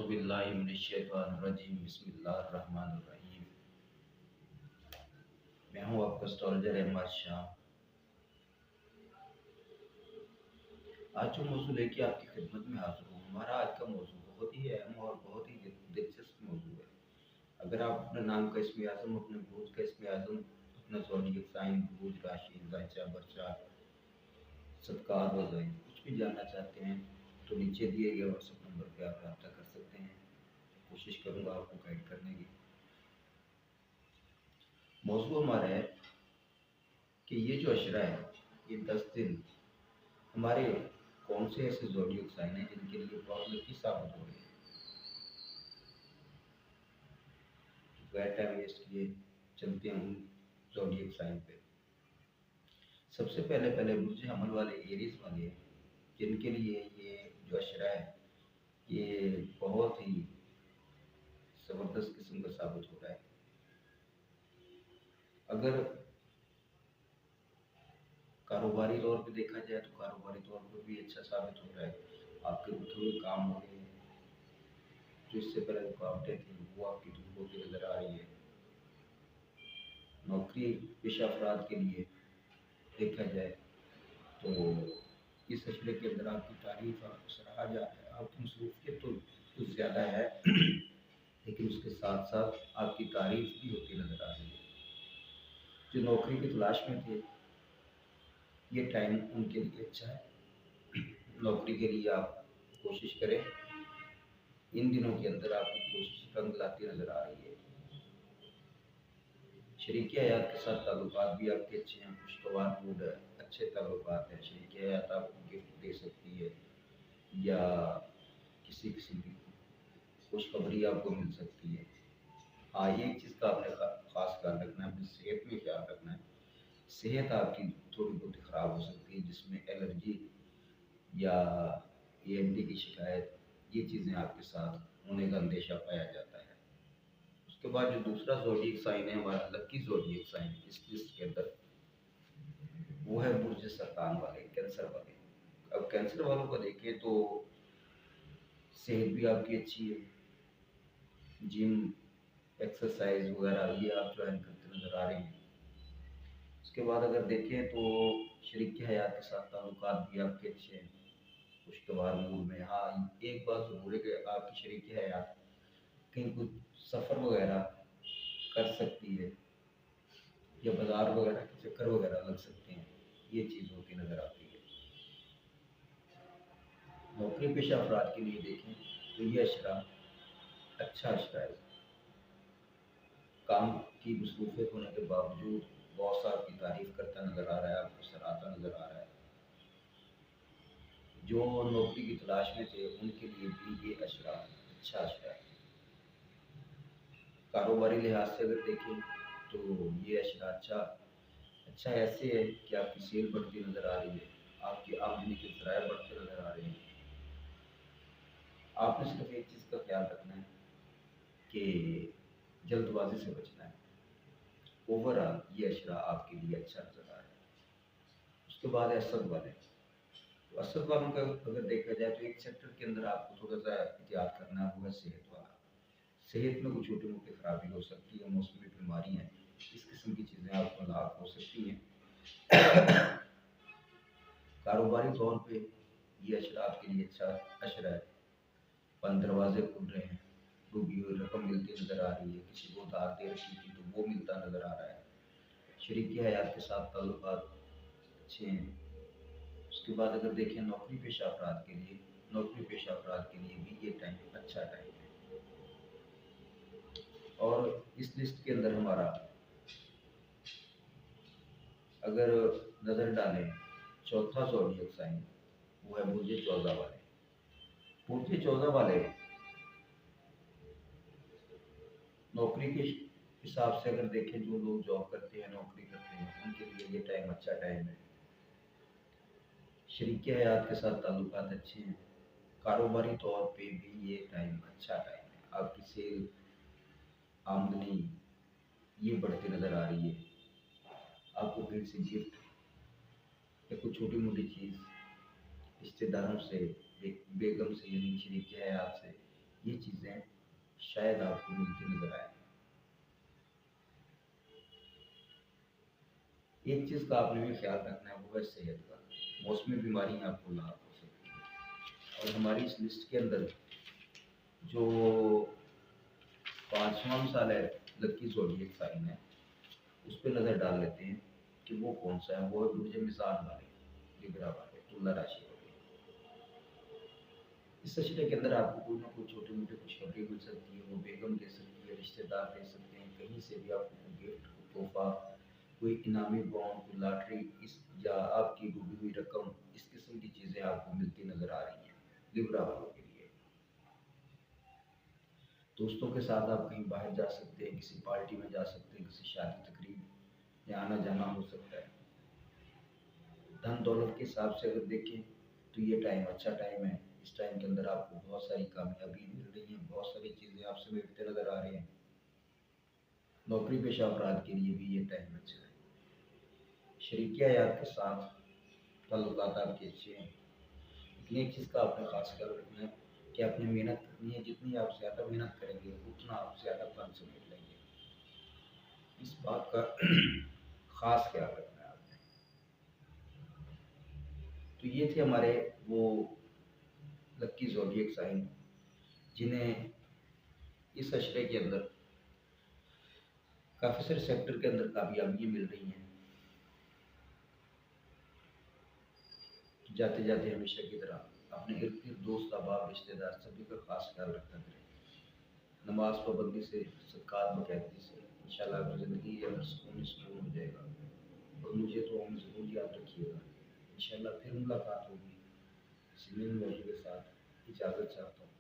बिल्लाहि मिनश्शैतानिर्रजीम बिस्मिल्लाहिर्रहमानिर्रहीम। मैं हूँ आपका एस्ट्रोलॉजर अहमद शाह। आज जो मौजू लेके आपकी खिदमत में हाजिर हूँ, हमारा आज का मौजू बहुत ही अहम और बहुत ही दिलचस्प मौजू है। अगर आप अपने नाम का इस्म आज़म, अपने बुर्ज का इस्म आज़म, अपना ज़ोडिएक साइन, बुर्ज, राशि, ज़ाइचा, बरचा, सदकार वज़ाइफ कुछ भी जानना चाहते हैं तो नीचे दिए गए व्हाट्सएप नंबर पर आप रब्ता कर सकते हैं। कोशिश करूँगा आपको गाइड करने की। मौजू हमारा है कि ये जो अशरा है, ये 10 दिन हमारे कौन से ऐसे ज़ोडिएक साइन हैं जिनके लिए बहुत लकी साबित हो रहे हैं। गैर टाइम वेस्ट किए चलते हैं उन ज़ोडिएक साइन पे। सबसे पहले बुर्ज हमल वाले, एरीज वाले, जिनके लिए ये जो अशरा है ये बहुत ही ज़बरदस्त किस्म का साबित हो रहा है। अगर कारोबारी तौर पे देखा जाए तो कारोबारी तौर पर भी अच्छा साबित हो रहा है। आपके रुके हुए काम हो रहे हैं, जो इससे पहले रुकावटें थी वो आपकी दूर होती नजर आ रही है। नौकरी पेशा अफराद के लिए देखा जाए तो इस अशरे के अंदर आपकी तारीफ, आपको सराहा जा रहा है। आपकी मसरूफियत तो कुछ ज़्यादा है लेकिन उसके साथ साथ आपकी तारीफ भी होती नजर आ रही है। जो नौकरी की तलाश में थे, ये टाइम उनके लिए अच्छा है। नौकरी के लिए आप कोशिश करें। इन दिनों के अंदर आपकी कोशिश रंग लाती नजर आ रही है। शरीकी हयात के साथ ताल्लुकात भी आपके अच्छे हैं, खुशगवार मूड है, अच्छे ताल्लुकात हैं। शरीकी हयात आपको गिफ्ट दे सकती है या किसी किसी की खुशखबरी आपको मिल सकती है। हाँ, ये एक चीज़ का आपने खास ख्याल रखना है, अपनी सेहत में ख्याल रखना है। सेहत आपकी थोड़ी बहुत ख़राब हो सकती है, जिसमें एलर्जी या ENT की शिकायत, ये चीज़ें आपके साथ होने का अंदेशा पाया जाता है। उसके बाद जो दूसरा ज़ोडिएक साइन है हमारा, लकी ज़ोडिएक साइन इस लिस्ट के अंदर, वो है बुर्ज सरतान वाले, कैंसर वाले। अब कैंसर वालों को देखें तो सेहत भी आपकी अच्छी है, जिम, एक्सरसाइज वगैरह ये आप ज्वाइन करते नज़र आ रहे हैं। उसके बाद अगर देखें तो शरीक हयात के साथ ताल्लुकात भी आपके अच्छे हैं, खुशगवार मूड में। हाँ, एक बात ज़रूर है कि आपकी शरीक हयात कहीं कुछ सफ़र वगैरह कर सकती है या बाज़ार वगैरह के चक्कर वगैरह लग सकते हैं, ये चीज़ होती नज़र आती है। नौकरी पेशा अफराद के लिए देखें तो ये अशरा अच्छा अशरा है। काम की मसरूफियत होने के बावजूद बॉस आपकी तारीफ करता नज़र आ रहा है, आपको सराहता नज़र आ रहा है। जो नौकरी की तलाश में थे उनके लिए भी ये अशरा अच्छा अशरा है। कारोबारी लिहाज से अगर देखें तो ये अशरा अच्छा ऐसे है कि आपकी सेल बढ़ती नज़र आ रही है, आपकी आमदनी के ज़राए बढ़ते नज़र आ रहे हैं। आपने सिर्फ एक चीज़ का ख्याल रखना है कि जल्दबाजी से बचना है। ओवरऑल ये अशरा आपके लिए अच्छा नज़र आ रहा है। उसके बाद असद वाले, तो असद वालों का अगर देखा जाए तो एक सेक्टर के अंदर आपको थोड़ा सा एहतियात करना है, वो है सेहत वाला। सेहत में कुछ छोटी मोटी खराबी हो सकती है, मौसमी बीमारी हैं, इस किस्म की चीज़ें आपको लाभ हो सकती हैं। कारोबारी तौर पे ये अशरा आपके लिए अच्छा अशरा है। बंद दरवाजे खुल रहे हैं, डूबी हुई रकम मिलती नज़र आ रही है, किसी को उधार दे रखी थी तो वो मिलता नज़र आ रहा है। शरीकी हयात के साथ ताल्लुकात अच्छे हैं। उसके बाद अगर देखें नौकरी पेशा अफराद के लिए, नौकरी पेशा अफराद के लिए भी ये टाइम अच्छा टाइम है। और इस लिस्ट के अंदर हमारा अगर नज़र डालें, चौथा ज़ोडिएक साइन वो है बुर्ज 14 वाले। बुर्ज 14 वाले नौकरी के हिसाब से अगर देखें, जो लोग जॉब करते हैं, नौकरी करते हैं, उनके लिए ये टाइम अच्छा टाइम है। शरीक हयात के साथ ताल्लुकात अच्छे हैं। कारोबारी तौर पे भी ये टाइम अच्छा टाइम है। आपकी सेल, आमदनी ये बढ़ती नज़र आ रही है। आपको कहीं से गिफ्ट या कुछ छोटी मोटी चीज़ रिश्तेदारों से, बेगम से यानी शरीक हयात से, ये चीज़ें शायद आपको मिलती नजर आए। एक चीज़ का आपने भी ख्याल रखना है, वो है सेहत का। मौसमी बीमारियां आपको लाभ हो सकती हैं। और हमारी इस लिस्ट के अंदर जो 5वां मिसाल है लकी ज़ोडिएक साइन है, उस पर नज़र डाल लेते हैं कि वो कौन सा है। वो है बुर्ज मिज़ान वाले, लिब्रा वाले, तुला राशि वाले। इस सचरे के अंदर आपको कोई ना कोई छोटी मोटी खुशखबरी मिल सकती है। वो बेगम दे सकती है, रिश्तेदार दे सकते हैं, कहीं से भी आपको कोई गिफ्ट, कोई तोहफा, कोई इनामी बॉन्ड, कोई लॉटरी, इस या आपकी डूबी हुई रकम, इस किस्म की चीज़ें आपको मिलती नजर आ रही हैं लिब्रा वालों के लिए। दोस्तों के साथ आप कहीं बाहर जा सकते हैं, किसी पार्टी में जा सकते हैं, किसी शादी तकरीब में आना जाना हो सकता है। धन दौलत के हिसाब से अगर देखें तो ये टाइम अच्छा टाइम है। इस टाइम के अंदर आपको बहुत सारी कामयाबी मिल रही है, बहुत सारी चीज़ें आपसे मिलते नजर आ रहे हैं। नौकरी पेशा अफराद के लिए भी ये टाइम अच्छा है। शरीकिया यार के साथ ताल्लुकात आपके अच्छे हैं। लेकिन एक चीज़ का आपने खास ख्याल रखना है कि आपने मेहनत करनी है। जितनी आप ज़्यादा मेहनत करेंगे उतना आप ज़्यादा फल से मिल लेंगे। इस बात का खास ख्याल रखना है आपने। तो ये थे हमारे वो लक्की ज़ोडिएक साइन जिन्हें इस अशरे के अंदर काफ़ी सारे सेक्टर के अंदर कामयाबियाँ मिल रही हैं। जाते जाते हमेशा की तरह अपने इर्द गिर्द दोस्त अहबाब रिश्तेदार सभी का खास ख्याल रखा करें। नमाज पाबंदी से, सदक़ात बाक़ायदगी से, इंशाअल्लाह आपकी ज़िंदगी के अंदर सुकून ही सुकून हो जाएगा। और मुझे तो हमें ज़रूर याद रखिएगा। इंशाअल्लाह फिर मुलाकात होगी किसी नए मौजू के साथ। इजाज़त चाहता हूँ।